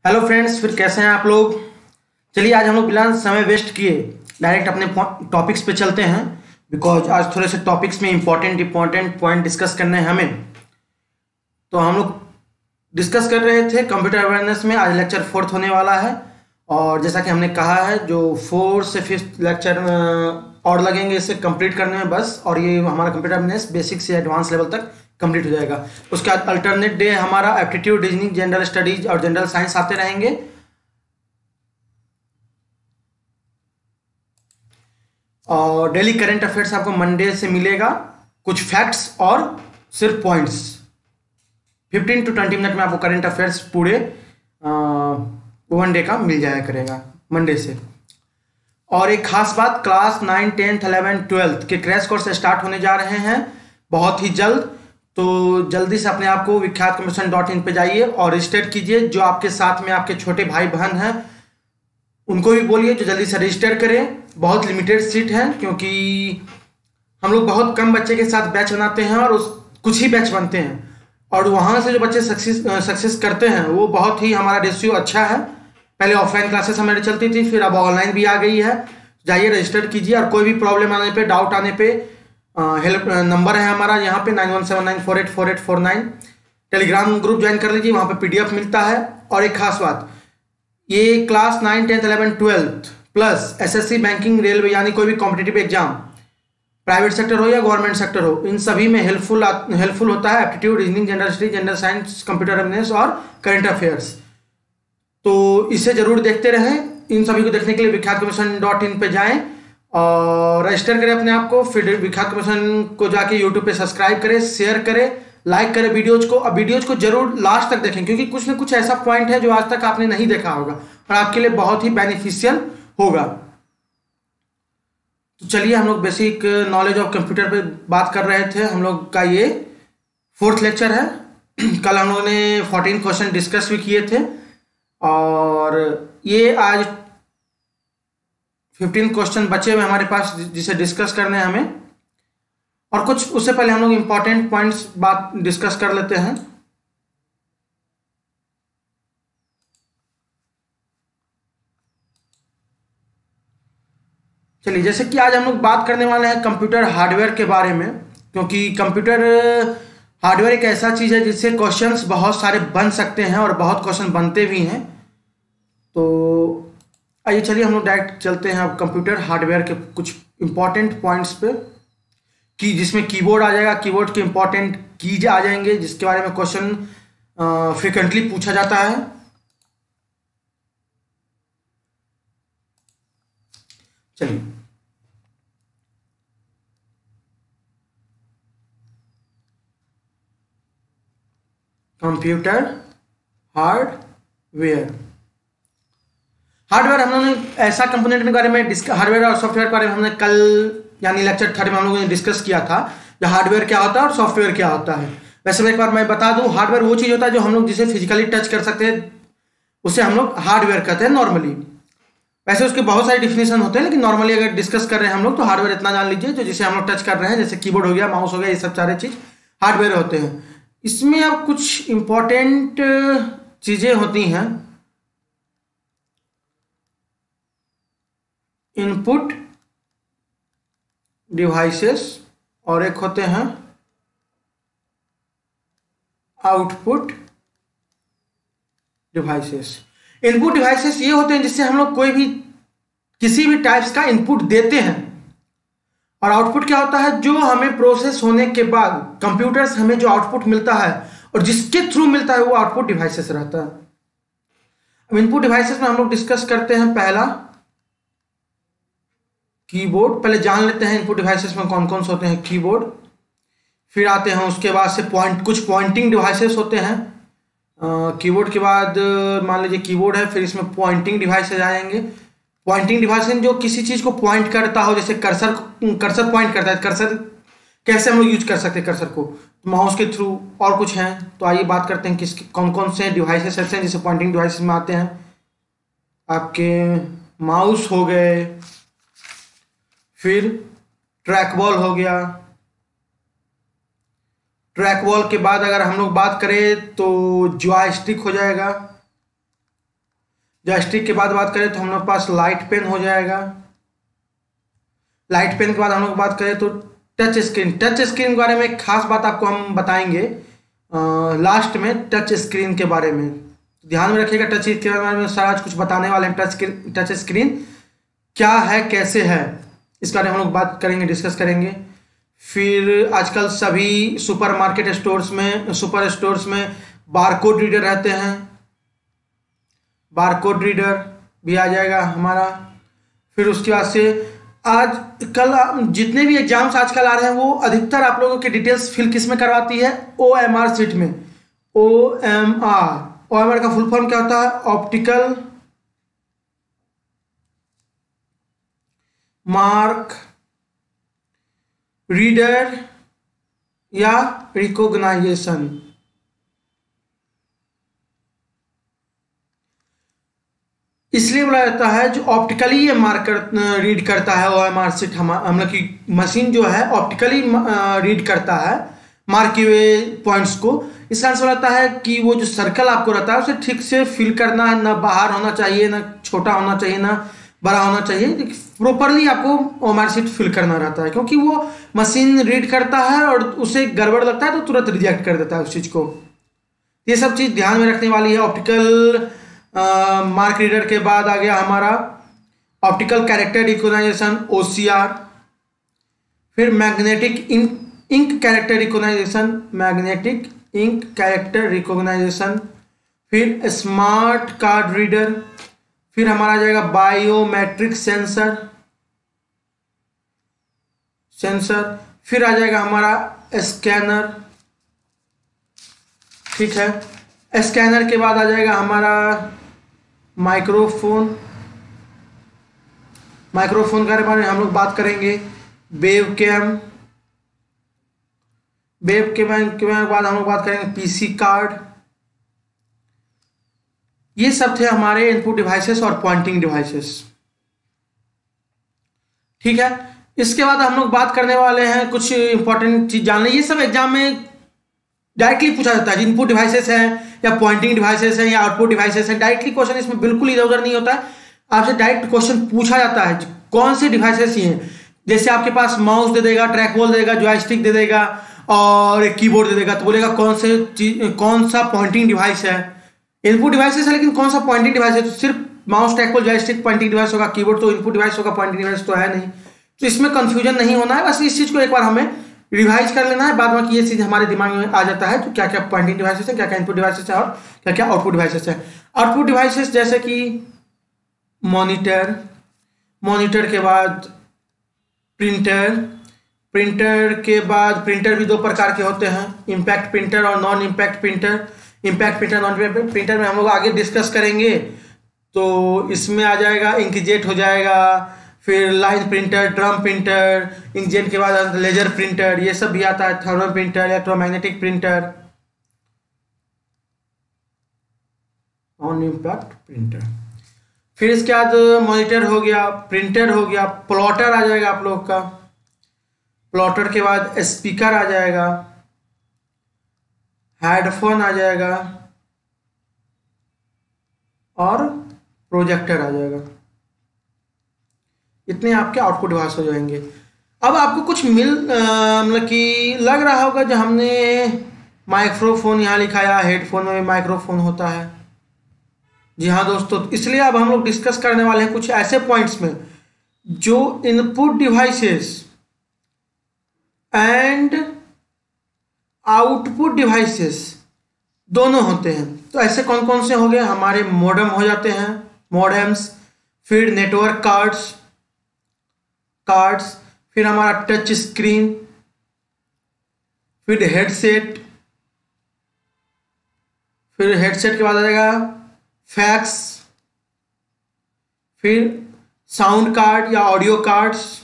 Hello friends, फिर कैसे हैं आप लोग। चलिए आज हम लोग बिना समय वेस्ट किए डायरेक्ट अपने टॉपिक्स पे चलते हैं। बिकॉज आज थोड़े से टॉपिक्स में इंपॉर्टेंट पॉइंट डिस्कस करने हैं हमें। तो हम लोग डिस्कस कर रहे थे कंप्यूटर अवेयरनेस में। आज लेक्चर 4 होने वाला है और जैसा कि हमने कहा है जो 4 से 5 लेक्चर और लगेंगे इसे कंप्लीट करने में बस। और ये हमारा कंप्यूटर अवेयरनेस बेसिक से एडवांस लेवल तक कंप्लीट हो जाएगा। उसके बाद अल्टरनेट डे हमारा एप्टीट्यूड, रीजनिंग, जनरल स्टडीज और जनरल साइंस आते रहेंगे। और डेली करंट अफेयर्स आपको मंडे से मिलेगा, कुछ फैक्ट्स और सिर्फ पॉइंट्स। 15 to 20 मिनट में आपको करंट अफेयर्स पूरे 1 डे का मिल जाया करेगा मंडे से। और एक खास बात, क्लास 9, 10, 11, 12 के क्रैश कोर्स स्टार्ट होने जा रहे हैं बहुत ही जल्द। तो जल्दी से अपने आप को vikyatcompetition.in पे जाइए और रजिस्टर कीजिए। जो आपके साथ में आपके छोटे भाई बहन हैं उनको भी बोलिए जो जल्दी से रजिस्टर करें। बहुत लिमिटेड सीट है क्योंकि हम लोग बहुत कम बच्चे के साथ बैच बनाते हैं और कुछ ही बैच बनते हैं। और वहाँ से जो बच्चे सक्सेस करते हैं वो बहुत ही, हमारा रेशियो अच्छा है। पहले ऑफलाइन क्लासेस हमारी चलती थी, फिर अब ऑनलाइन भी आ गई है। जाइए रजिस्टर कीजिए और कोई भी प्रॉब्लम आने पे, डाउट आने पे हेल्प नंबर है हमारा यहाँ पे 9179484849। टेलीग्राम ग्रुप ज्वाइन कर लीजिए, वहाँ पे PDF मिलता है। और एक खास बात, ये class 9, 10, 11, 12 plus SSC, banking, railway यानी कोई भी कॉम्पिटिटिव एग्जाम, प्राइवेट सेक्टर हो या गवर्नमेंट सेक्टर हो, इन सभी में हेल्पफुल होता है aptitude, reasoning, general studies, general science, computer awareness और करंट अफेयर्स। तो इसे जरूर देखते रहें। इन सभी को देखने के लिए vikyatcompetition.in पे जाएं और रजिस्टर करें अपने आप को। फिर विख्यात कमीशन को जाके यूट्यूब पे सब्सक्राइब करें, शेयर करें, लाइक करें वीडियोज को। और वीडियोज को जरूर लास्ट तक देखें क्योंकि कुछ ना कुछ ऐसा पॉइंट है जो आज तक आपने नहीं देखा होगा और आपके लिए बहुत ही बेनिफिशियल होगा। तो चलिए हम लोग बेसिक नॉलेज ऑफ कंप्यूटर पे बात कर रहे थे। हम लोग का ये 4th लेक्चर है। कल हम लोगों ने 14 क्वेश्चन डिस्कस भी किए थे और ये आज 15 क्वेश्चन बचे हुए हमारे पास जिसे डिस्कस करने हैं हमें। और कुछ उससे पहले हम लोग इंपॉर्टेंट पॉइंट्स बात डिस्कस कर लेते हैं। चलिए, जैसे कि आज हम लोग बात करने वाले हैं कंप्यूटर हार्डवेयर के बारे में, क्योंकि कंप्यूटर हार्डवेयर एक ऐसा चीज है जिससे क्वेश्चंस बहुत सारे बन सकते हैं और बहुत क्वेश्चन बनते भी हैं। तो आइए चलिए हम लोग डायरेक्ट चलते हैं अब कंप्यूटर हार्डवेयर के कुछ इंपॉर्टेंट पॉइंट्स पे, कि जिसमें कीबोर्ड आ जाएगा, कीबोर्ड के इंपॉर्टेंट कीज आ जाएंगे जिसके बारे में क्वेश्चन फ्रिक्वेंटली पूछा जाता है। चलिए, कंप्यूटर हार्डवेयर हम लोगों ने ऐसा कंपोनेंट के बारे में हार्डवेयर और सॉफ्टवेयर के बारे में हमने कल यानी लेक्चर 3 में हम लोगों ने डिस्कस किया था, जो हार्डवेयर क्या होता है और सॉफ्टवेयर क्या होता है। वैसे में एक बार मैं बता दूं, हार्डवेयर वो चीज होता है जो हम लोग जिसे फिजिकली टच कर सकते हैं, उसे हम लोग हार्डवेयर कहते हैं नॉर्मली। वैसे उसके बहुत सारे डिफिनेशन होते हैं, लेकिन नॉर्मली अगर डिस्कस कर रहे हैं हम लोग तो हार्डवेयर इतना जान लीजिए जो जिसे हम लोग टच कर रहे हैं, जैसे कीबोर्ड हो गया, माउस हो गया, ये सब सारे चीज हार्डवेयर होते हैं। इसमें अब कुछ इंपॉर्टेंट चीजें होती हैं। इनपुट डिवाइसेस और एक होते हैं आउटपुट डिवाइसेस। इनपुट डिवाइसेस ये होते हैं जिससे हम लोग कोई भी किसी भी टाइप्स का इनपुट देते हैं। और आउटपुट क्या होता है, जो हमें प्रोसेस होने के बाद कंप्यूटर से हमें जो आउटपुट मिलता है और जिसके थ्रू मिलता है वो आउटपुट डिवाइसेस रहता है। अब इनपुट डिवाइसेस में हम लोग डिस्कस करते हैं पहला कीबोर्ड। पहले जान लेते हैं इनपुट डिवाइसेस में कौन कौन से होते हैं। कीबोर्ड, फिर आते हैं उसके बाद से कुछ पॉइंटिंग डिवाइसेस होते हैं। कीबोर्ड के बाद मान लीजिए कीबोर्ड है, फिर इसमें पॉइंटिंग डिवाइसेस आएंगे। पॉइंटिंग डिवाइस जो किसी चीज को पॉइंट करता हो, जैसे कर्सर पॉइंट करता है। कर्सर कैसे हम लोग यूज कर सकते हैं कर्सर को, माउस के थ्रू और कुछ हैं। तो आइए बात करते हैं किस कौन कौन से डिवाइसेस ऐसे हैं जिसे पॉइंटिंग डिवाइसेस में आते हैं। आपके माउस हो गए, फिर ट्रैक बॉल हो गया। ट्रैक बॉल के बाद अगर हम लोग बात करें तो जॉयस्टिक हो जाएगा। जॉयस्टिक के बाद बात करें तो हम लोग के पास लाइट पेन हो जाएगा। लाइट पेन के बाद हम लोग बात करें तो टच स्क्रीन। टच स्क्रीन के बारे में एक खास बात आपको हम बताएंगे लास्ट में, टच स्क्रीन के बारे में ध्यान में रखिएगा। टच स्क्रीन के बारे में सारा कुछ बताने वाले हैं। टच स्क्रीन क्या है, कैसे है, इस बारे में हम लोग बात करेंगे, डिस्कस करेंगे। फिर आजकल सभी सुपर स्टोर्स में बारकोड रीडर रहते हैं, बारकोड रीडर भी आ जाएगा हमारा। फिर उसके बाद से आजकल जितने भी एग्जाम्स आजकल आ रहे हैं वो अधिकतर आप लोगों के डिटेल्स फिल किस में करवाती है, OMR सीट में। OMR का फुल फॉर्म क्या होता है? ऑप्टिकल मार्क रीडर या रिकॉग्नाइजेशन। इसलिए बोला जाता है जो ऑप्टिकली ये मार्कर रीड करता है, OMR सीट हम लोग की मशीन जो है ऑप्टिकली रीड करता है मार्के हुए पॉइंट्स को। इसका आंसर रहता है कि वो जो सर्कल आपको रहता है उसे ठीक से फिल करना है, ना बाहर होना चाहिए, ना छोटा होना चाहिए, ना बड़ा होना चाहिए। प्रॉपरली आपको OMR सीट फिल करना रहता है, क्योंकि वो मशीन रीड करता है और उसे गड़बड़ लगता है तो तुरंत रिजेक्ट कर देता है उस चीज़ को। ये सब चीज़ ध्यान में रखने वाली है। ऑप्टिकल मार्क रीडर के बाद आ गया हमारा ऑप्टिकल कैरेक्टर रिकॉग्नाइजेशन, OCR। फिर magnetic ink character recognization, magnetic ink character recognization. फिर स्मार्ट कार्ड रीडर। फिर हमारा आ जाएगा बायोमेट्रिक सेंसर। फिर आ जाएगा हमारा स्कैनर। ठीक है, स्कैनर के बाद आ जाएगा हमारा माइक्रोफोन के बारे में हम लोग बात करेंगे। वेब कैम के बाद हम लोग बात करेंगे PC कार्ड। ये सब थे हमारे इनपुट डिवाइसेस और पॉइंटिंग डिवाइसेस। ठीक है, इसके बाद हम लोग बात करने वाले हैं कुछ इंपॉर्टेंट चीज जानने। ये सब एग्जाम में डायरेक्टली पूछा जाता है, इनपुट डिवाइसेस है या पॉइंटिंग डिवाइसेस है या आउटपुट डिवाइसेस है। डायरेक्टली क्वेश्चन इसमें बिल्कुल इधर उधर नहीं होता है, आपसे डायरेक्ट क्वेश्चन पूछा जाता है कौन से डिवाइसेस ये हैं। जैसे आपके पास माउस दे देगा, ट्रैक बॉल दे देगा, जॉयस्टिक दे देगा और एक कीबोर्ड दे देगा, तो बोलेगा कौन सा पॉइंटिंग डिवाइस है। इनपुट डिवाइसेस है लेकिन कौन सा पॉइंटिंग डिवाइस है, तो सिर्फ mouse, track ball, joystick pointing device होगा, कीबोर्ड तो इनपुट डिवाइस होगा, पॉइंटिंग डिवाइस तो है नहीं। तो इसमें कंफ्यूजन नहीं होना है, बस इस चीज को एक बार हमें रिवाइज कर लेना है, बाद में ये चीज हमारे दिमाग में आ जाता है तो क्या क्या पॉइंटिंग डिवाइसेस है, क्या क्या इनपुट डिवाइसेस है और क्या क्या आउटपुट डिवाइसेस है। आउटपुट डिवाइसेस जैसे कि मॉनिटर के बाद प्रिंटर के बाद प्रिंटर भी दो प्रकार के होते हैं, इम्पैक्ट प्रिंटर और non impact printer. Impact printer, non impact printer में हम लोग आगे डिस्कस करेंगे। तो इसमें आ जाएगा इंकजेट हो जाएगा, फिर line printer, drum printer, inkjet के बाद लेजर प्रिंटर, ये सब भी आता है, thermal printer, electromagnetic printer, non impact printer. फिर इसके बाद मॉनिटर हो गया, प्रिंटर हो गया, प्लॉटर आ जाएगा आप लोग का। प्लॉटर के बाद स्पीकर आ जाएगा, हेडफोन आ जाएगा और प्रोजेक्टर आ जाएगा। इतने आपके आउटपुट डिवाइस हो जाएंगे। अब आपको कुछ मतलब कि लग रहा होगा जो हमने माइक्रोफोन यहाँ लिखा है, हेडफोन में माइक्रोफोन होता है। जी हाँ दोस्तों, इसलिए अब हम लोग डिस्कस करने वाले हैं कुछ ऐसे पॉइंट्स में जो input devices and output devices दोनों होते हैं। तो ऐसे कौन कौन से हो गए हमारे? मॉडेम हो जाते हैं, मॉडेम्स, फिर नेटवर्क कार्ड्स, फिर हमारा टच स्क्रीन, फिर हेडसेट, फिर हेडसेट के बाद आ जाएगा फैक्स, फिर साउंड कार्ड या ऑडियो कार्ड्स,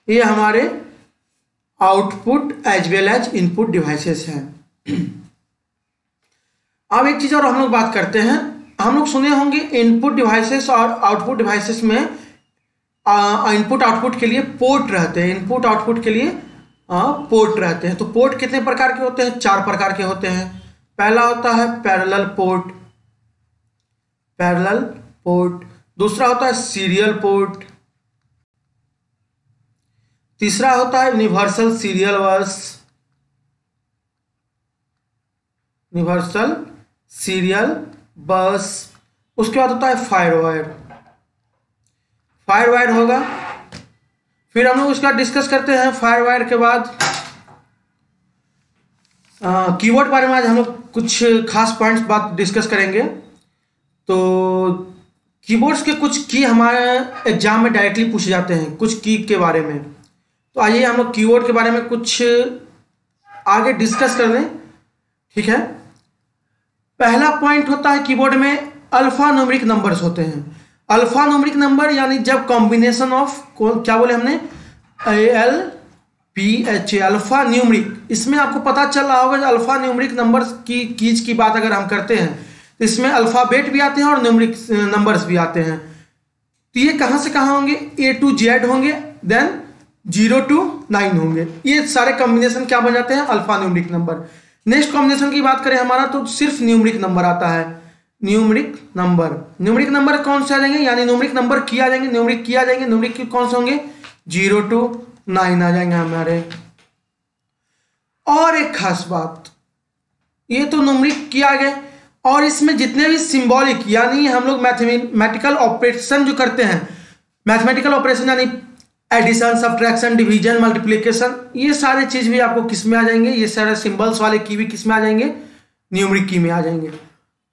ये हमारे output as well as input devices हैं। अब एक चीज और हम लोग बात करते हैं, हम लोग सुने होंगे इनपुट डिवाइसेस और आउटपुट डिवाइसेस में इनपुट आउटपुट के लिए पोर्ट रहते हैं, इनपुट आउटपुट के लिए पोर्ट रहते हैं। तो पोर्ट कितने प्रकार के होते हैं? 4 प्रकार के होते हैं। पहला होता है पैरेलल पोर्ट, पैरेलल पोर्ट। दूसरा होता है सीरियल पोर्ट। तीसरा होता है यूनिवर्सल सीरियल बस, यूनिवर्सल सीरियल बस। उसके बाद होता है फायरवायर, फायरवायर होगा। फिर हम लोग उसका डिस्कस करते हैं। फायरवायर के बाद कीवर्ड बारे में आज हम लोग कुछ खास पॉइंट्स बात डिस्कस करेंगे। तो कीवर्ड्स के कुछ की हमारे एग्जाम में डायरेक्टली पूछे जाते हैं, कुछ की के बारे में। तो आइए हम लोग कीवर्ड के बारे में कुछ आगे डिस्कस कर लें, ठीक है। पहला पॉइंट होता है कीवर्ड में अल्फा न्यूमेरिक नंबर्स होते हैं। अल्फा न्यूमेरिक नंबर यानी जब कॉम्बिनेशन ऑफ क्या बोले हमने, ALPHA, अल्फा न्यूमेरिक। इसमें आपको पता चल रहा होगा अल्फा न्यूमेरिक नंबर्स की कीज की बात अगर हम करते हैं तो इसमें अल्फाबेट भी आते हैं और न्यूमेरिक नंबर्स भी आते हैं। तो ये कहाँ से कहाँ होंगे, A to Z होंगे, देन 0 to 9 होंगे। ये सारे कॉम्बिनेशन क्या बन जाते हैं, alpha numeric number. Next combination की बात करें हमारा तो सिर्फ न्यूमेरिक नंबर आता है, न्यूमेरिक नंबर। न्यूमेरिक नंबर कौन से आ जाएंगे, यानी न्यूमेरिक नंबर की आ जाएंगे, न्यूमेरिक की आ जाएंगे। न्यूमेरिक की कौन से होंगे, 0 to 9 आ जाएंगे हमारे। और एक खास बात, ये तो न्यूमेरिक की आ गए, और इसमें जितने भी सिंबॉलिक यानी हम लोग मैथमेटिकल ऑपरेशन जो करते हैं, मैथमेटिकल ऑपरेशन यानी एडिशन, सब्ट्रैक्शन, डिवीजन, मल्टीप्लिकेशन, ये सारे चीज भी आपको किस में आ जाएंगे, ये सारे सिंबल्स वाले की भी किस में आ जाएंगे, न्यूमेरिक की में आ जाएंगे।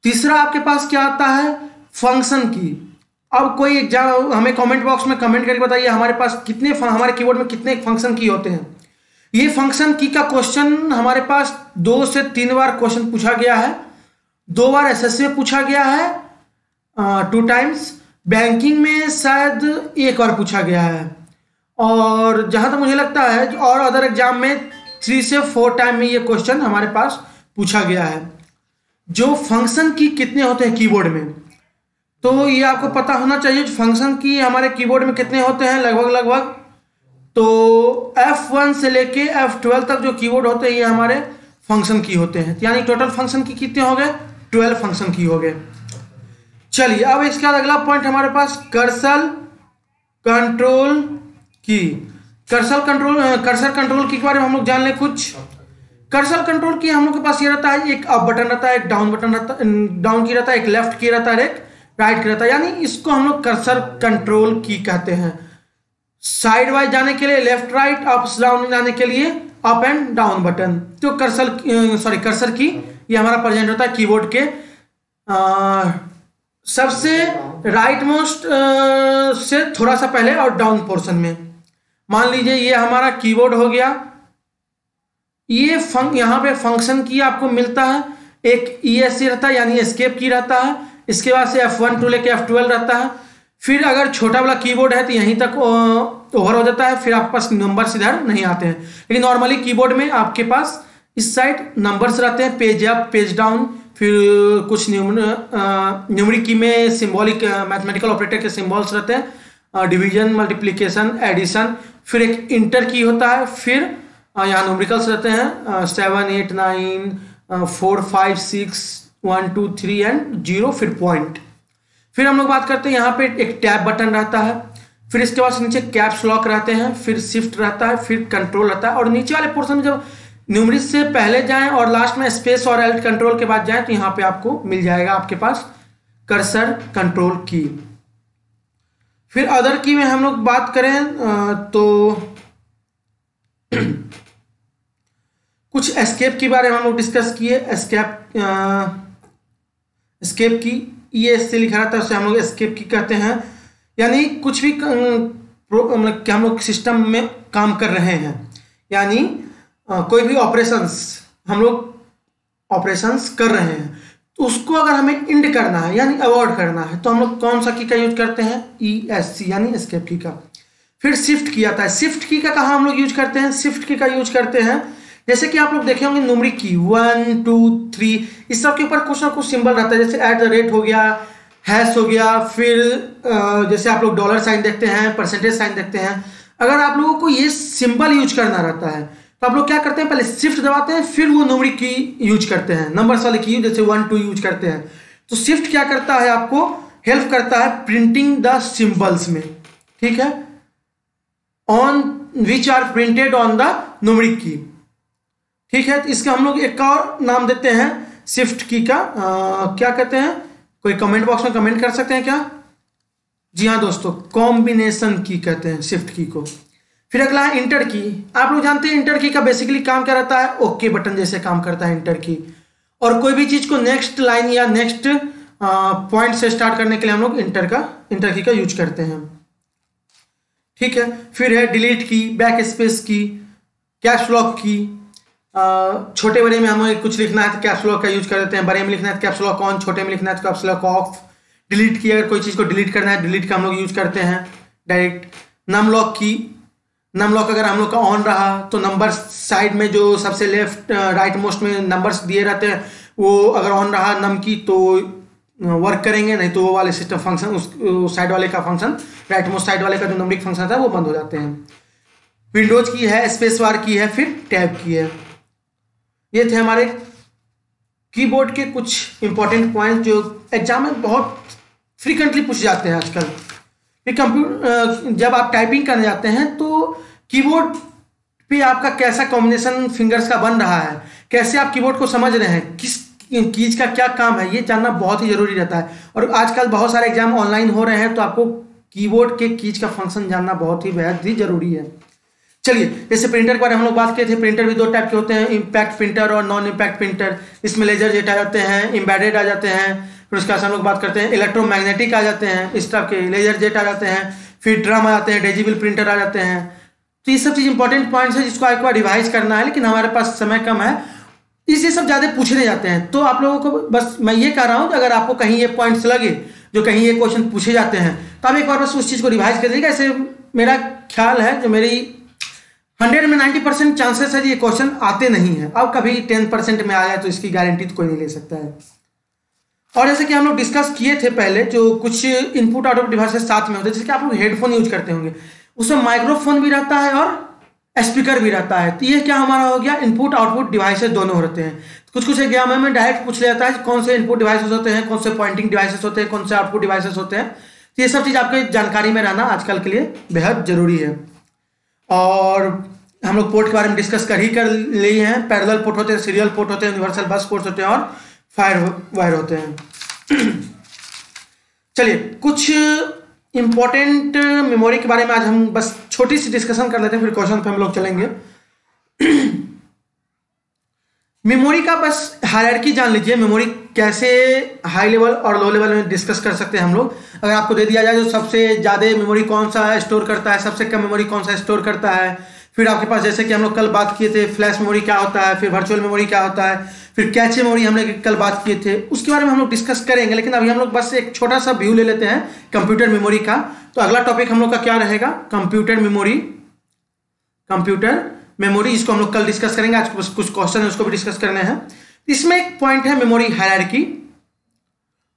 तीसरा आपके पास क्या आता है, फंक्शन की। अब कोई एग्जाम हमें कमेंट बॉक्स में कमेंट करके बताइए हमारे पास कितने हमारे कीबोर्ड में कितने फंक्शन की होते हैं। ये फंक्शन की का क्वेश्चन हमारे पास 2 से 3 बार क्वेश्चन पूछा गया है। 2 बार एसएससी में पूछा गया है, 2 टाइम्स। बैंकिंग में शायद 1 बार पूछा गया है, और जहां तक मुझे लगता है और अदर एग्जाम में 3 से 4 टाइम में ये क्वेश्चन हमारे पास पूछा गया है। जो फंक्शन की कितने होते हैं कीबोर्ड में, तो ये आपको पता होना चाहिए फंक्शन की हमारे कीबोर्ड में कितने होते हैं, लगभग तो F1 से लेके F12 तक जो कीबोर्ड होते हैं ये हमारे फंक्शन की होते हैं। यानी टोटल फंक्शन की कितने हो गए, 12 फंक्शन की हो गए। चलिए अब इसके बाद अगला पॉइंट हमारे पास कर्सर कंट्रोल की। कर्सर कंट्रोल की के बारे में हम लोग जान लें कुछ। कर्सर कंट्रोल की हम लोग के पास ये रहता है, एक अप बटन रहता है, एक डाउन बटन रहता है, डाउन की रहता है, एक लेफ्ट की रहता है, एक राइट की रहता है। यानी इसको हम लोग कर्सर कंट्रोल की कहते हैं। साइड वाइज जाने के लिए लेफ्ट राइट, अप डाउन जाने के लिए अप एंड डाउन बटन। तो कर्सर की ये हमारा प्रेजेंट होता है कीबोर्ड के सबसे राइट मोस्ट से थोड़ा सा पहले और डाउन पोर्शन में। मान लीजिए ये हमारा कीबोर्ड हो गया, ये यहाँ पे फंक्शन की आपको मिलता है, एक ESC रहता है यानी एस्केप की रहता है, इसके बाद से F1 टू लेके F12 रहता है। फिर अगर छोटा वाला कीबोर्ड है तो यहीं तक ओवर हो जाता है, फिर आपके पास नंबर्स इधर नहीं आते हैं। लेकिन नॉर्मली कीबोर्ड में आपके पास इस साइड नंबर्स रहते हैं, पेज अप पेज डाउन, फिर कुछ न्यूमेरिक की में सिंबॉलिक मैथमेटिकल ऑपरेटर के सिंबल्स रहते हैं, डिवीजन, मल्टीप्लिकेशन, एडिशन। फिर एक इंटर की होता है, फिर यहाँ न्यूमेरिकल्स रहते हैं 7 8 9 4 5 6 1 2 3 एंड 0, फिर पॉइंट। फिर हम लोग बात करते हैं यहाँ पे एक टैब बटन रहता है, फिर इसके बाद नीचे कैप्स लॉक रहते हैं, फिर शिफ्ट रहता है, फिर कंट्रोल रहता है। और नीचे वाले पोर्शन में जब न्यूमेरिक से पहले जाएं और लास्ट में स्पेस और एल्ट कंट्रोल के बाद जाएं तो यहाँ पे आपको मिल जाएगा आपके पास कर्सर कंट्रोल की। फिर अदर की में हम लोग बात करें तो कुछ एस्केप के बारे में हम लोग डिस्कस किए। एस्केप की ये इससे लिखा रहता है, उसे हम लोग एस्केप की कहते हैं। यानी कुछ भी मतलब कि हम लोग सिस्टम में काम कर रहे हैं, यानी कोई भी ऑपरेशंस हम लोग ऑपरेशंस कर रहे हैं तो उसको अगर हमें इंड करना है यानी अवॉइड करना है तो हम लोग कौन सा की का यूज करते हैं, ESC यानी एस्केप की का। फिर शिफ्ट की आता है। शिफ्ट की का कहाँ हम लोग यूज करते हैं, शिफ्ट की का यूज करते हैं जैसे कि आप लोग देखे होंगे न्यूमेरिक की 1 2 3 इस सब के ऊपर कुछ ना कुछ सिंबल रहता है, जैसे @ हो गया, हैश हो गया, फिर जैसे आप लोग डॉलर साइन देखते हैं, परसेंटेज साइन देखते हैं। अगर आप लोगों को ये सिंबल यूज करना रहता है तो आप लोग क्या करते हैं, पहले शिफ्ट दबाते हैं, फिर वो न्यूमेरिक की यूज करते हैं, नंबर्स वाले की, जैसे 1 2 यूज करते हैं। तो शिफ्ट क्या करता है, आपको हेल्प करता है प्रिंटिंग द सिंबल्स में, ठीक है, on which are printed on the numeric key, ठीक है। तो इसका हम लोग एक और नाम देते हैं शिफ्ट की का, क्या कहते हैं, कोई कमेंट बॉक्स में कमेंट कर सकते हैं क्या? जी हाँ दोस्तों, कॉम्बिनेशन की कहते हैं शिफ्ट की को। फिर अगला है इंटर की। आप लोग जानते हैं इंटर की का बेसिकली काम क्या रहता है, ओके बटन जैसे काम करता है इंटर की। और कोई भी चीज को नेक्स्ट लाइन या नेक्स्ट पॉइंट से स्टार्ट करने के लिए हम लोग इंटर की का यूज करते हैं, ठीक है। फिर है डिलीट की, बैक स्पेस की, कैप्स लॉक की। छोटे बड़े में हमें कुछ लिखना है तो कैप्स लॉक का यूज कर देते हैं, बड़े में लिखना है तो कैप्स लॉक ऑन, छोटे में लिखना है तो कैप्स लॉक ऑफ। डिलीट की, अगर कोई चीज को डिलीट करना है, डिलीट का हम लोग यूज करते हैं डायरेक्ट। नम लॉक की, नम लॉक अगर हम लोग का ऑन रहा तो नंबर साइड में जो सबसे लेफ्ट राइट मोस्ट में नंबर्स दिए रहते हैं वो अगर ऑन रहा नम की तो वर्क करेंगे, नहीं तो वो वाले सिस्टम फंक्शन, उस साइड वाले का फंक्शन, राइट मोस्ट साइड वाले का जो नंबरिक फंक्शन था वो बंद हो जाते हैं। विंडोज की है, स्पेस बार की है, फिर टैब की है। ये थे हमारे कीबोर्ड के कुछ इंपॉर्टेंट पॉइंट जो एग्जाम में बहुत फ्रीक्वेंटली पूछे जाते हैं आजकल। कंप्यूटर जब आप टाइपिंग करने जाते हैं तो कीबोर्ड पे आपका कैसा कॉम्बिनेशन फिंगर्स का बन रहा है, कैसे आप कीबोर्ड को समझ रहे हैं, किस कीज का क्या काम है, ये जानना बहुत ही जरूरी रहता है। और आजकल बहुत सारे एग्जाम ऑनलाइन हो रहे हैं तो आपको कीबोर्ड के कीज का फंक्शन जानना बहुत ही बेहद ही जरूरी है। चलिए, जैसे प्रिंटर के बारे में हम लोग बात किए थे, प्रिंटर भी दो टाइप के होते हैं, इम्पैक्ट प्रिंटर और नॉन इम्पैक्ट प्रिंटर। इसमें लेजर जेट आ जाते हैं, एम्बेडेड आ जाते हैं, फिर उसके बाद हम लोग बात करते हैं इलेक्ट्रोमैग्नेटिक आ जाते हैं, इस टाइप के लेजर जेट आ जाते हैं, फिर ड्रम आ जाते हैं, डिजिबल प्रिंटर आ जाते हैं। तो ये सब चीज़ इंपॉर्टेंट पॉइंट्स है जिसको एक बार रिवाइज करना है, लेकिन हमारे पास समय कम है, इसलिए सब ज़्यादा पूछने जाते हैं। तो आप लोगों को बस मैं ये कह रहा हूँ कि अगर आपको कहीं ये पॉइंट्स लगे जो कहीं ये क्वेश्चन पूछे जाते हैं तो आप एक बार बस उस चीज़ को रिवाइज कर दीजिएगा। ऐसे मेरा ख्याल है, जो मेरी 100 में 90% चांसेस है ये क्वेश्चन आते नहीं है। अब कभी 10% में आ जाए तो इसकी गारंटी तो कोई नहीं ले सकता है। और जैसे कि हम लोग डिस्कस किए थे पहले, जो कुछ इनपुट आउटपुट डिवाइसेस साथ में होते हैं, जैसे कि आप लोग हेडफोन यूज करते होंगे, उसमें माइक्रोफोन भी रहता है और स्पीकर भी रहता है। तो ये क्या हमारा हो गया, इनपुट आउटपुट डिवाइसेस दोनों होते हैं। कुछ एग्जाम में डायरेक्ट पूछ लिया जाता है कौन से इनपुट डिवाइसेस होते हैं, कौन से पॉइंटिंग डिवाइसेस होते हैं, कौन से आउटपुट डिवाइसेस होते हैं। तो ये सब चीज़ आपके जानकारी में रहना आजकल के लिए बेहद जरूरी है। और हम लोग पोर्ट के बारे में डिस्कस कर लिए हैं। पैरेलल पोर्ट होते हैं, सीरियल पोर्ट होते हैं, यूनिवर्सल बस पोर्ट होते हैं और फायर वायर होते हैं। चलिए, कुछ इंपॉर्टेंट मेमोरी के बारे में आज हम बस छोटी सी डिस्कशन कर लेते हैं, फिर क्वेश्चन पे हम लोग चलेंगे। मेमोरी का बस हायरार्की जान लीजिए, मेमोरी कैसे हाई लेवल और लो लेवल में डिस्कस कर सकते हैं हम लोग। अगर आपको दे दिया जाए जो सबसे ज़्यादा मेमोरी कौन सा स्टोर करता है, सबसे कम मेमोरी कौन सा स्टोर करता है, फिर आपके पास जैसे कि हम लोग कल बात किए थे फ्लैश मेमोरी क्या होता है, फिर वर्चुअल मेमोरी क्या होता है, फिर कैचे मेमोरी हमने कल बात किए थे, उसके बारे में हम लोग डिस्कस करेंगे। लेकिन अभी हम लोग बस एक छोटा सा व्यू ले लेते हैं कंप्यूटर मेमोरी का। तो अगला टॉपिक हम लोग का क्या रहेगा, कंप्यूटर मेमोरी, इसको हम लोग कल डिस्कस करेंगे। आज कुछ क्वेश्चन है उसको भी डिस्कस करने हैं। इसमें एक पॉइंट है मेमोरी हायरार्की,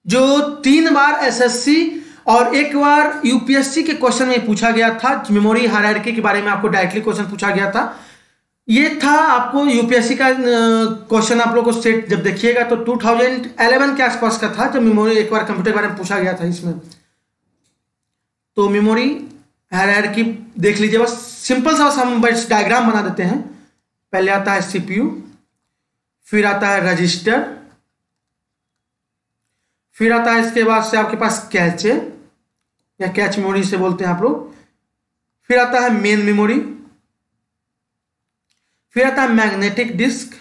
जो 3 बार एसएससी और 1 बार यूपीएससी के क्वेश्चन में पूछा गया था। मेमोरी हायरार्की के बारे में आपको डायरेक्टली क्वेश्चन पूछा गया था। ये था आपको यूपीएससी का क्वेश्चन, आप लोग को सेट जब देखिएगा तो 2011 के आसपास का था, जब मेमोरी एक बार कंप्यूटर के बारे में पूछा गया था इसमें। तो मेमोरी हायरार्की देख लीजिए, बस सिंपल सा हम बस डायग्राम बना देते हैं। पहले आता है सीपीयू, फिर आता है रजिस्टर, फिर आता है इसके बाद से आपके पास कैचे या कैच मेमोरी से बोलते हैं आप लोग, फिर आता है मेन मेमोरी, फिर आता है मैग्नेटिक डिस्क,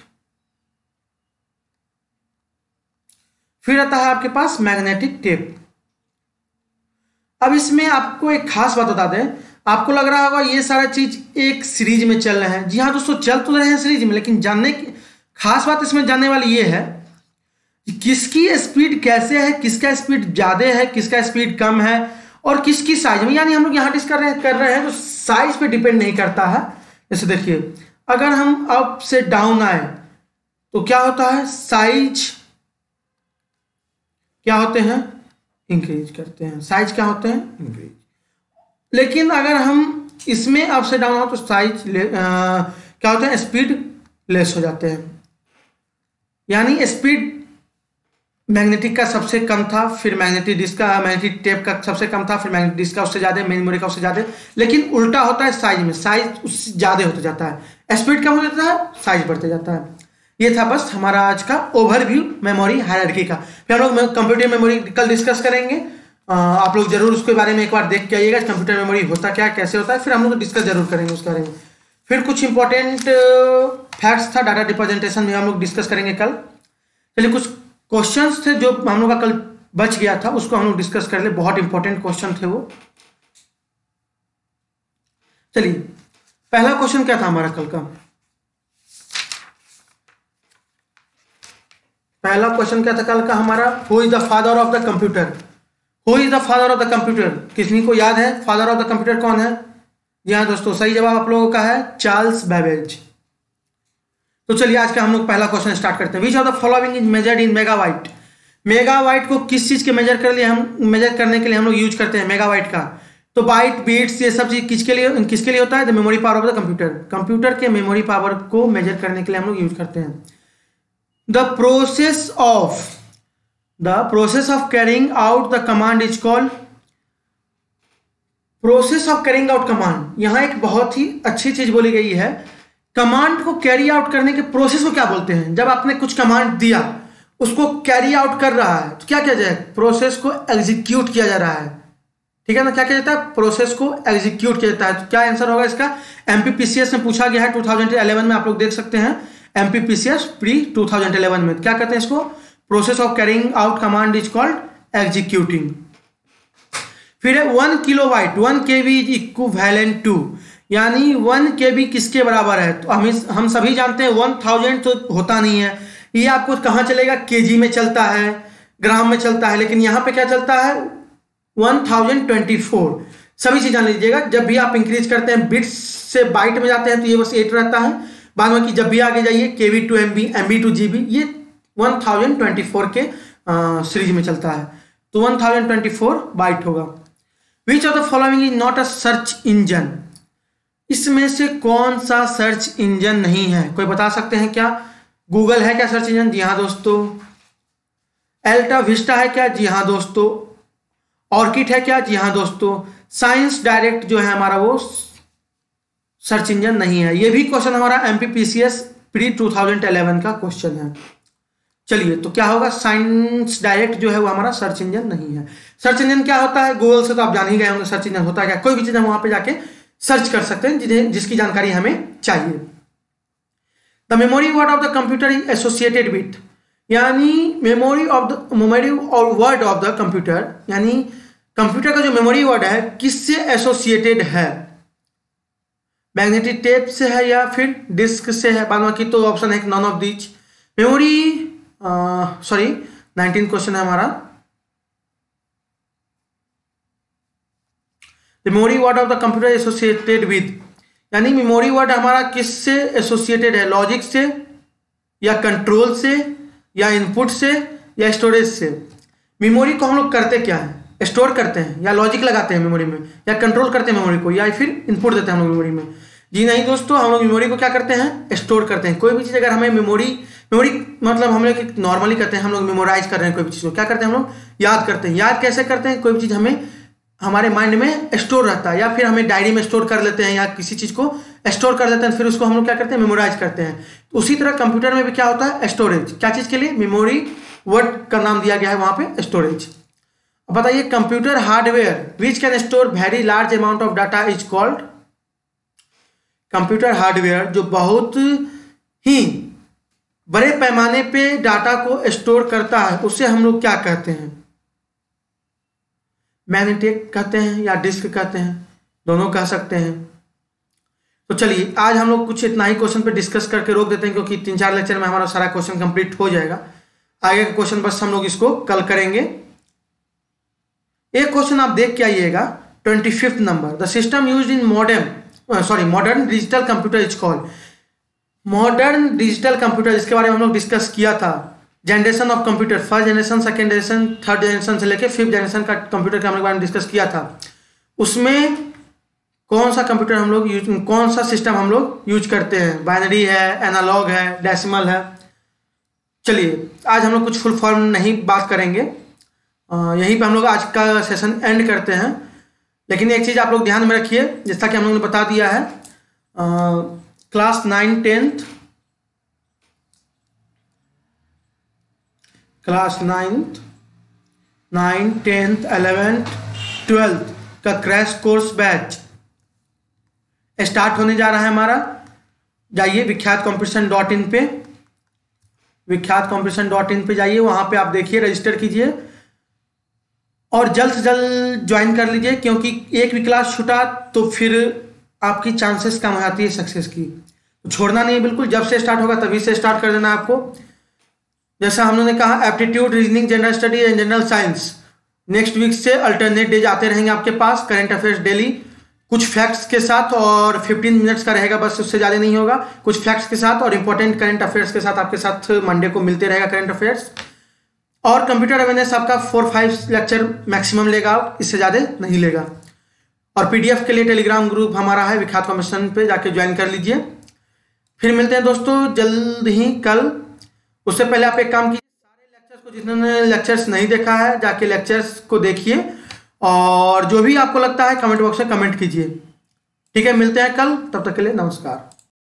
फिर आता है आपके पास मैग्नेटिक टेप। अब इसमें आपको एक खास बात बता दें, आपको लग रहा होगा ये सारा चीज एक सीरीज में चल रहे हैं। जी हाँ दोस्तों, चल तो रहे हैं सीरीज में, लेकिन जानने की खास बात इसमें जानने वाली ये है कि किसकी स्पीड कैसे है, किसका स्पीड ज्यादा है, किसका स्पीड कम है, और किसकी साइज में। यानी हम लोग यहाँ डिस्कस कर रहे हैं तो साइज पे डिपेंड नहीं करता है। जैसे देखिए, अगर हम अप से डाउन आए तो क्या होता है, साइज क्या होते हैं, इंक्रीज करते हैं, साइज क्या होते हैं, इंक्रीज। लेकिन अगर हम इसमें अप से डाउन हो तो साइज क्या होते हैं, स्पीड लेस हो जाते हैं। यानी स्पीड मैग्नेटिक का सबसे कम था, फिर मैग्नेटिक डिस्क का, मैग्नेटिक टेप का सबसे कम था, फिर मैग्नेटिक डिस्क का उससे ज़्यादा, मेमोरी का उससे ज़्यादा, लेकिन उल्टा होता है साइज में, साइज उससे ज़्यादा होता जाता है, स्पीड कम हो जाता है, साइज बढ़ते जाता है। ये था बस हमारा आज का ओवरव्यू मेमोरी हायरार्की का। फिर हम लोग कंप्यूटर मेमोरी कल डिस्कस करेंगे, आप लोग जरूर उसके बारे में एक बार देख के आइएगा, कंप्यूटर मेमोरी होता क्या, कैसे होता है, फिर हम लोग डिस्कस जरूर करेंगे उसके बारे में। फिर कुछ इंपॉर्टेंट फैक्ट्स था डाटा रिप्रेजेंटेशन में, हम लोग डिस्कस करेंगे कल। चलिए कुछ क्वेश्चंस थे जो हम लोग का कल बच गया था, उसको हम लोग डिस्कस कर ले, बहुत इंपॉर्टेंट क्वेश्चन थे वो। चलिए पहला क्वेश्चन क्या था हमारा कल का, पहला क्वेश्चन क्या था कल का हमारा, who is the father of the computer, who is the father of the computer, किसी को याद है फादर ऑफ द कंप्यूटर कौन है? जी हाँ दोस्तों, सही जवाब आप लोगों का है चार्ल्स बेबेज। तो चलिए आज का हम लोग पहला क्वेश्चन स्टार्ट करते हैं। Which of the following is measured in megabyte, megabyte को किस चीज के मेजर करने के लिए हम लोग यूज करते हैं मेगाबाइट का? तो बाइट, बीट्स, ये सब चीज किसके लिए होता है? The memory power of the computer, computer के मेमोरी पावर को मेजर करने के लिए हम लोग यूज करते हैं। The process of carrying out the command is called, process of carrying out command, यहां एक बहुत ही अच्छी चीज बोली गई है, कमांड को कैरी आउट करने के प्रोसेस को क्या बोलते हैं? जब आपने कुछ कमांड दिया उसको कैरी आउट कर रहा है तो क्या किया जाए? प्रोसेस को एग्जीक्यूट किया जा रहा है, ठीक है ना, क्या किया जाता है? प्रोसेस को एग्जीक्यूट किया जाता है। तो क्या आंसर होगा इसका? एमपीपीसीएस में पूछा गया है 2011 में, आप लोग देख सकते हैं एमपीपीसीएस प्री 2011 में क्या कहते हैं इसको? Process of carrying out command is called executing. फिर है 1 kilobyte, 1 KB is equivalent to, यानी 1 केबी किसके बराबर है? तो हम सभी जानते हैं 1000 तो होता नहीं है, ये आपको कहाँ चलेगा? केजी में चलता है, ग्राम में चलता है, लेकिन यहाँ पे क्या चलता है? 1024। सभी चीज जान लीजिएगा, जब भी आप इंक्रीज करते हैं बिट्स से बाइट में जाते हैं तो ये बस 8 रहता है, बाद में कि जब भी आगे जाइए KB to MB, MB to GB, ये 1024 के सीरीज में चलता है, तो 1024 बाइट होगा। Which of the following is not a search engine, इसमें से कौन सा सर्च इंजन नहीं है? कोई बता सकते हैं क्या? गूगल है क्या सर्च इंजन? जी हाँ दोस्तों। एल्टा विस्टा है क्या? जी हाँ दोस्तों। ऑर्किड है क्या? जी हाँ दोस्तों। साइंस डायरेक्ट जो है हमारा वो सर्च इंजन नहीं है। ये भी क्वेश्चन हमारा एमपीपीसीएस प्री 2011 का क्वेश्चन है। चलिए तो क्या होगा? साइंस डायरेक्ट जो है वो हमारा सर्च इंजन नहीं है। सर्च इंजन क्या होता है? गूगल से तो आप जान ही गए होंगे सर्च इंजन होता है क्या, कोई भी चीज हम वहां पे जाके सर्च कर सकते हैं जिसकी जानकारी हमें चाहिए। The memory word of the computer is associated with, यानी मेमोरी और वर्ड ऑफ द कंप्यूटर, यानी कंप्यूटर का जो मेमोरी वर्ड है किससे एसोसिएटेड है? मैग्नेटिक टेप से है या फिर डिस्क से है? बाकी तो ऑप्शन है none of these. Memory 19 question है हमारा। Memory word of the computer associated with, यानी मेमोरी वर्ड हमारा किससे एसोसिएटेड है? लॉजिक से या कंट्रोल से या इनपुट से या स्टोरेज से? मेमोरी को हम लोग करते क्या है? स्टोर करते हैं या लॉजिक लगाते हैं मेमोरी में, या कंट्रोल करते हैं मेमोरी को, या फिर इनपुट देते हैं हम लोग मेमोरी में? जी नहीं दोस्तों, हम लोग मेमोरी को क्या करते हैं? स्टोर करते हैं। कोई भी चीज़ अगर हमें मेमोरी मतलब हम लोग नॉर्मली करते हैं, हम लोग मेमोराइज कर रहे हैं कोई भी चीज़ को, क्या करते हैं हम लोग? याद करते हैं। याद कैसे करते हैं? कोई भी चीज़ हमें हमारे माइंड में स्टोर रहता है, या फिर हमें डायरी में स्टोर कर लेते हैं, या किसी चीज़ को स्टोर कर लेते हैं, फिर उसको हम लोग क्या करते हैं? मेमोराइज करते हैं। तो उसी तरह कंप्यूटर में भी क्या होता है? स्टोरेज। क्या चीज़ के लिए? मेमोरी वर्ड का नाम दिया गया है वहाँ पे स्टोरेज। अब बताइए, computer hardware which can store very large amount of data is called, computer hardware जो बहुत ही बड़े पैमाने पे डाटा को स्टोर करता है उसे हम लोग क्या कहते हैं? मैग्नेटिक कहते हैं या डिस्क कहते हैं, दोनों कह सकते हैं। तो चलिए आज हम लोग कुछ इतना ही क्वेश्चन पे डिस्कस करके रोक देते हैं, क्योंकि 3-4 लेक्चर में हमारा सारा क्वेश्चन कंप्लीट हो जाएगा। आगे का क्वेश्चन बस हम लोग इसको कल करेंगे। एक क्वेश्चन आप देख के आइएगा, 25 number. The system used in modern digital computer is called, modern digital computer जिसके बारे में हम लोग डिस्कस किया था, generation of computer, first generation, second generation, third generation से लेके 5th जनरेशन का कंप्यूटर के हम लोग बारे में डिस्कस किया था। उसमें कौन सा कंप्यूटर हम लोग यूज, कौन सा सिस्टम हम लोग यूज करते हैं, बाइनरी है, एनालॉग है, डेसिमल है। चलिए आज हम लोग कुछ फुल फॉर्म नहीं बात करेंगे, यहीं पे हम लोग आज का सेशन एंड करते हैं। लेकिन एक चीज़ आप लोग ध्यान में रखिए, जैसा कि हम लोगों ने बता दिया है, class 9 10th, class 9th 10th 11th 12th का क्रैश कोर्स बैच स्टार्ट होने जा रहा है हमारा। जाइए vikyatcompetition.in पे, vikyatcompetition.in पे जाइए, वहां पे आप देखिए, रजिस्टर कीजिए और जल्द से जल्द ज्वाइन कर लीजिए, क्योंकि एक भी क्लास छूटा तो फिर आपकी चांसेस कम हो जाती है सक्सेस की। तो छोड़ना नहीं है बिल्कुल, जब से स्टार्ट होगा तभी से स्टार्ट कर देना आपको। जैसा हम लोगों ने कहा, aptitude, reasoning, general study and general science, next week से अल्टरनेट डेज आते रहेंगे आपके पास। करंट अफेयर्स डेली, कुछ फैक्ट्स के साथ, और 15 मिनट्स का रहेगा बस, उससे ज़्यादा नहीं होगा। कुछ फैक्ट्स के साथ और इंपॉर्टेंट करंट अफेयर्स के साथ आपके साथ मंडे को मिलते रहेगा करंट अफेयर्स। और कंप्यूटर अवेयरनेस आपका 4-5 लेक्चर मैक्सिमम लेगा, इससे ज़्यादा नहीं लेगा। और पीडीएफ के लिए टेलीग्राम ग्रुप हमारा है, विख्यात कॉम्पिटिशन पे जाके ज्वाइन कर लीजिए। फिर मिलते हैं दोस्तों जल्द ही कल। उससे पहले आप एक काम कीजिए, सारे लेक्चर्स को, जिन्होंने लेक्चर्स नहीं देखा है जाके लेक्चर्स को देखिए, और जो भी आपको लगता है कमेंट बॉक्स में कमेंट कीजिए। ठीक है, मिलते हैं कल, तब तक के लिए नमस्कार।